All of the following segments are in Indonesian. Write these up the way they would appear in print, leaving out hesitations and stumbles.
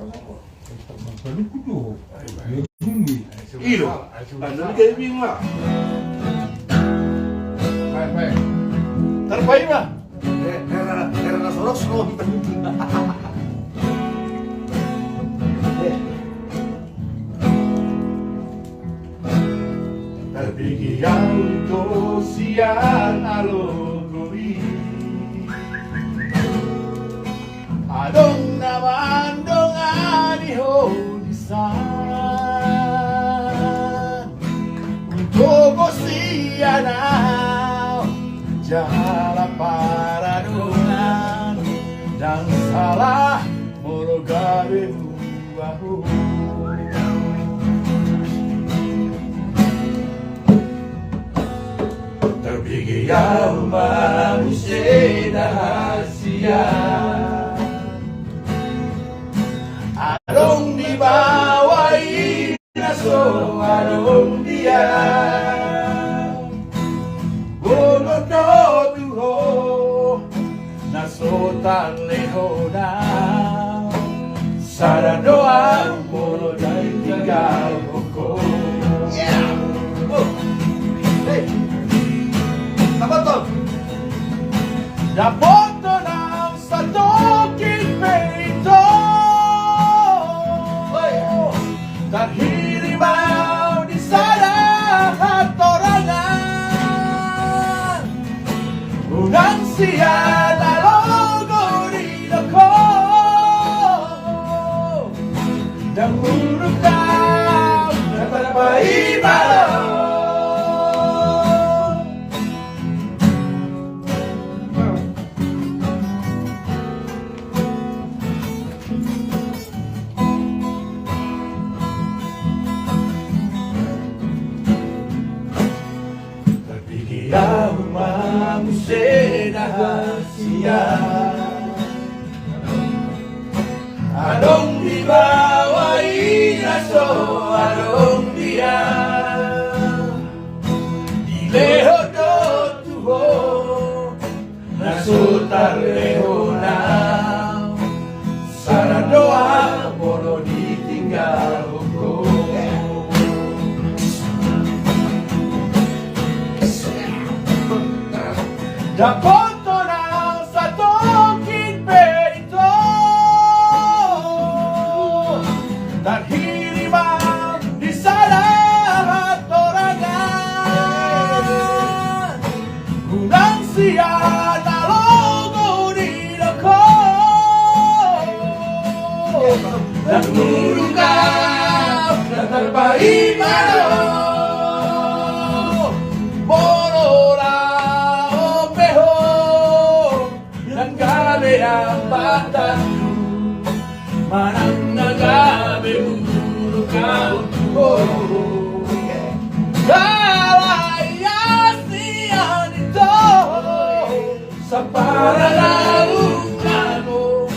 Magpalit ko to. Ilo. Ano ni kayo yung nga? Pay. Tarpay ba? Kaya na sorok no. Terbigyan ito siyan alogori. Adong naman dong aniho disan. Untuk siya na jalan paradungan dan salah morogabe buahu. Terbigyan manusia rahasia. Adong di bawah inaso adong dia. Bono no tuho nasotan leho na. Sada doa bono dai tinggal koko. Yeah. Hey. Apa tuh? Dapoto ng satoking perito. Terhiriman di sana hatorangan. Unang siya nalogo di loko. Dan murukau na terpaimalo. Yang manusia rahasia. Adong di bawah inaso adong dia. Di leho do tuho nasutar leho na. Sana doa bono ditinggal hukum. Dapoto ng satoking perito. Terhiriman di sana hatorangan. Unang siya nalogo di loko. Dan murukau na terpaimalo. Ang batang manang nagabi muro kau kalayasian ito sa paralarunan mo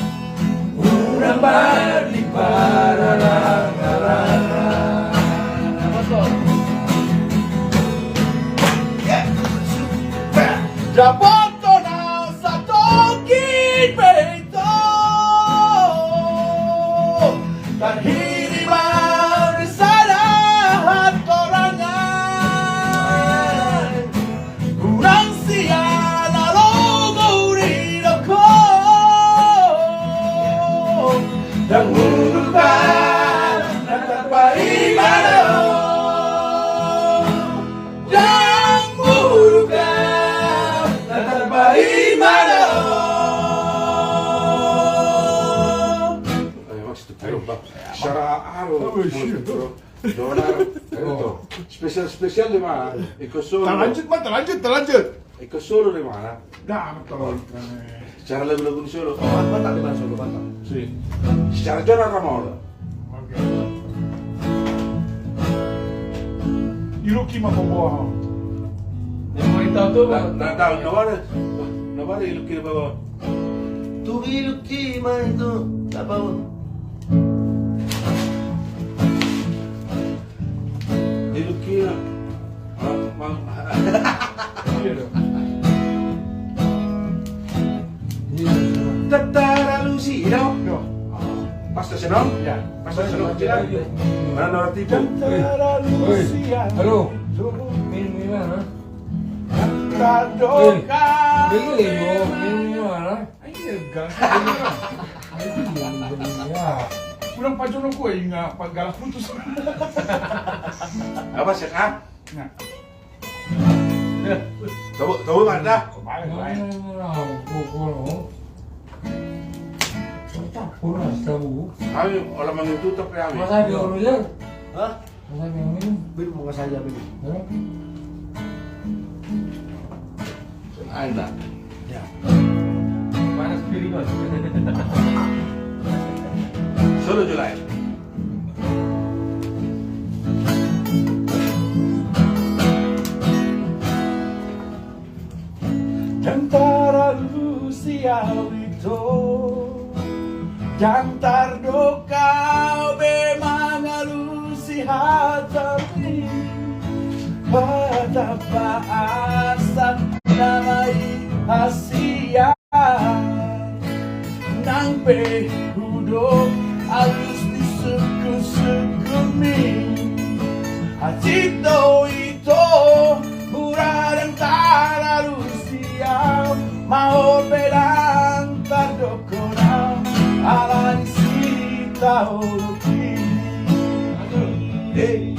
unang balik para lang Dapoto ng satoking perito. Terhiriman di sana hatorangan. Unang siya nalogo di loko. Dan murukau na terpaimalo. Spesial di mana? Ikut solo. Terlanjut. Ikut solo di mana? Dah, betul. Cara lagu-lagu di Solo. Mantap di mana Solo mantap. Sì. Secara giornata Ramola. Oke. Iruki mah pembawa. Yang mau tahu tuh Nawari iluki na bawa. Tubilog di man ito. Tabaw. Iluki na. Tatara Lucido. Basta siya senang? Ya. Masa senang kecil? Mana orang tipu? Antara Lucia. Halo. Minum mana? Kadoka. Beli lo, minum mana? Iya, gang. Ya. Kurang pajono ko nga paggalak putus. Apa sih kak? Nga. Tahu mana? Baik, baik. Kami orang mengitup ya. Masa dia dulu ya? Hah? Masa dia minum? Biru mau saja biru. Ada. Ya. Panas pilih bos. Solo Julai. Antara Lucia itu Jantar do kau memang alusi hatami pada paasan namai hasia nang pe hudok alus di suku mi hacito itu murah dan tara Lucia mau pedang tardokona ala nisita oroki hey.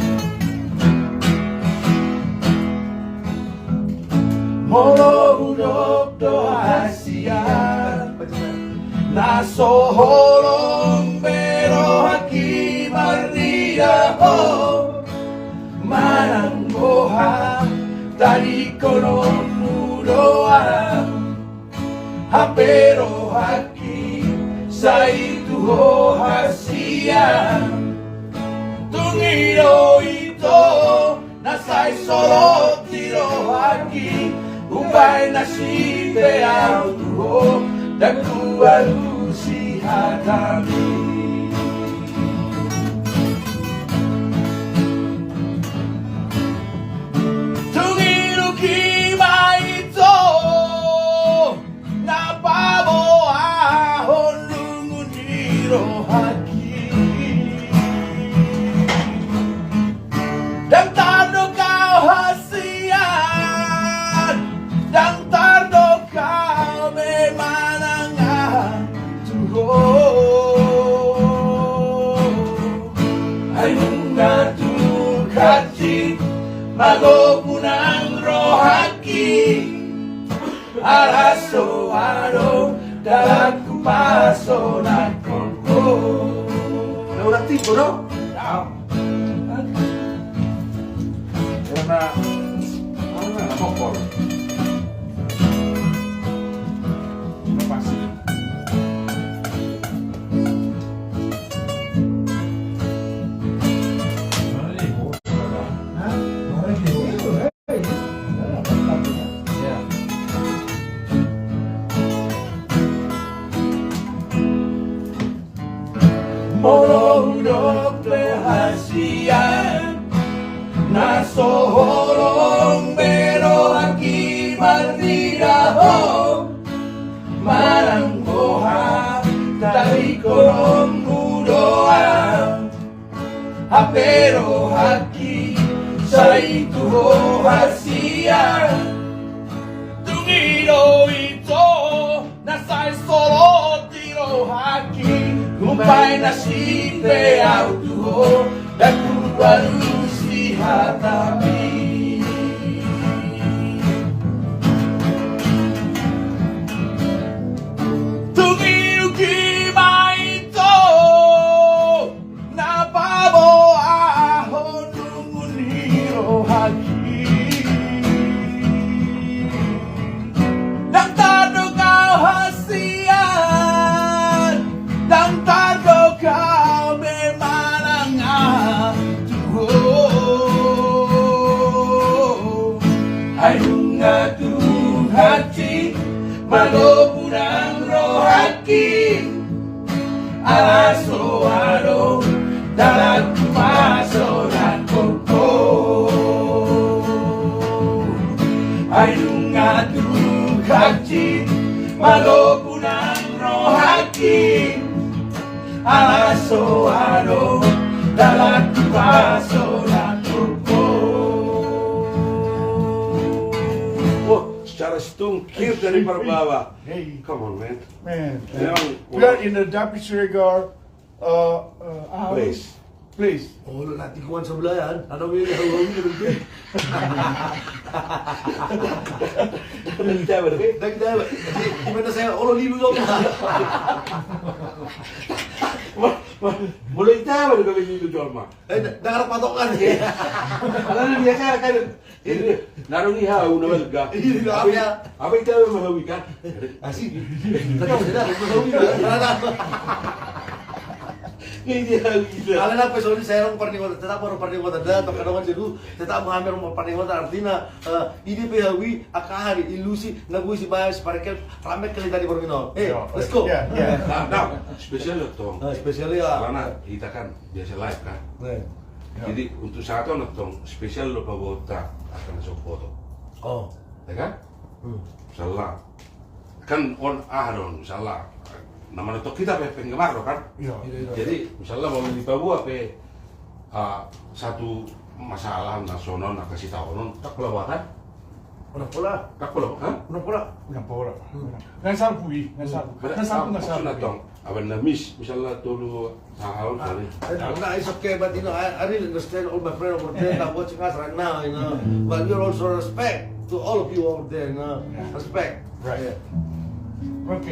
Molo udok do hasia naso holong bero haki marida ho manang boha tadi konon mudoa hapero haki saitu ho hasia tungiro ito nasai solo tiro haki upai nasibe autuho dan kualusi hatami tungiro kima ito napabo ahon lunguniro haki dan tando kau hasian dan tando kau memanang tuho ay mengatur kaki magopunang rohaki araso aro dalam kupaso na koko Ada orang tipu no? Karena apa mokor? Pasti. Molong berhasian naso holong bero haki mardidaho marang boha tari konom mudoa hapero haki saitu ho hasian tungiro ito nasai solo tiro haki Kumpay na sipe autuho dan kualusi hatami Tungiuki maito napabo ahon lunguniro haki dan tado kau hasian dan tado kau memanang tuho ay ngatur hati magopurang rohaki alaso aro dalam kumaso dan koko ay ngatur hati magopurang rohaki alas soano dalam pasoran koko. Oh, secara setungkir dari bawah. Hey, Come on, man. man. Memang We are in the Dapi Sirigar Place. Place. Oh, nanti kuan sebelah yan. Ano yung hawawin ko rin? Nagtawa na kayo? Dagdag. Di ba na sa'yo? Olo, lilu lang na. Mulai tawa na kami dito, Jorma. Eh, nakarap patokan. Alam na niya ka, ini narong ihaw na walga. Hindi ko kaya. Abay tayo mahawi ka. Asik. Nakaw sila. Hawawin na. Tara. Hindi hawi kita. Alam na, sorry, saya orang parniwata. Tetap orang parniwata dah. Atau kadang jeru. Tetap mengambil orang parniwata. Artinya, ini behawi akahari ilusi nagui si bayas parkel ramet kali tadi baru minum. Hey, let's go. Yeah, yeah. Nah, spesial tong. Spesialnya ya. Karena kita kan biasa live kan. Jadi untuk satu tong spesial lo pabota akan masuk foto. Oh. Ya kan? Misalnya kan on aron misalnya nama itu kita penggemar kan. Yeah. Jadi misalnya mau di Papua satu masalah nasional nak kasih tahu non tak pula kan? Una pula. Tak pula kan? Una pula. Una pora. Ngasal pui. Ngasal. Ngasal ngasal. Maksudnya tong awan na miss misalnya dulu tahun kali. Nah, it's okay, but you know, I really understand all my friends over there that watching us right now, you know. But you're also respect to all of you over there, you know. Respect. Right. Yeah.